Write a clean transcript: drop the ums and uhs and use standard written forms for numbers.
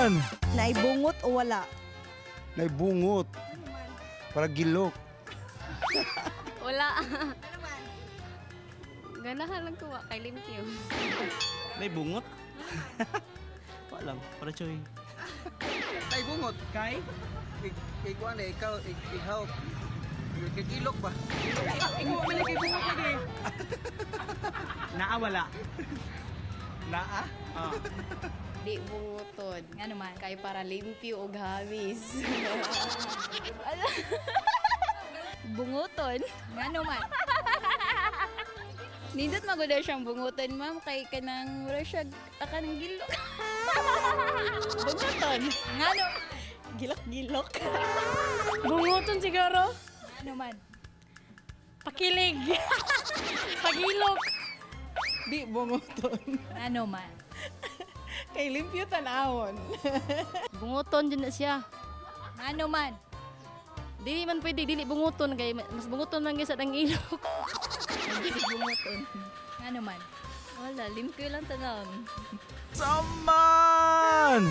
man! Naibungot o wala? Naibungot. Para gilok. Wala. Ganahan lang ko kay limpyo. May bungot? Wala lang, para choy. Ay bungot kay kuan ikaw ikaw kikilok ba? Ikaw pala kay bungot lagi. Naa wala. Naa? Ah. Di bunguton. Nga naman. Kay para limpyo og hamis. Bunguton? Nga naman. Nindot maguda siyang bunguton, ma'am. Kay kanang wala siya akanang gilok. Bunguton? Nga no. Gilok-gilok. Bunguton siguro. Nga naman. Pakilig. Pagilok. Di bunguton. Nga naman. Kay limpyo tanawon. Bunguton din na siya. Nga naman. Dili man pwede, dili bunguton. Kay mas bunguton man sa dang ilok. Bunguton. Nga naman. Wala, limpyo lang tanawon. Saman!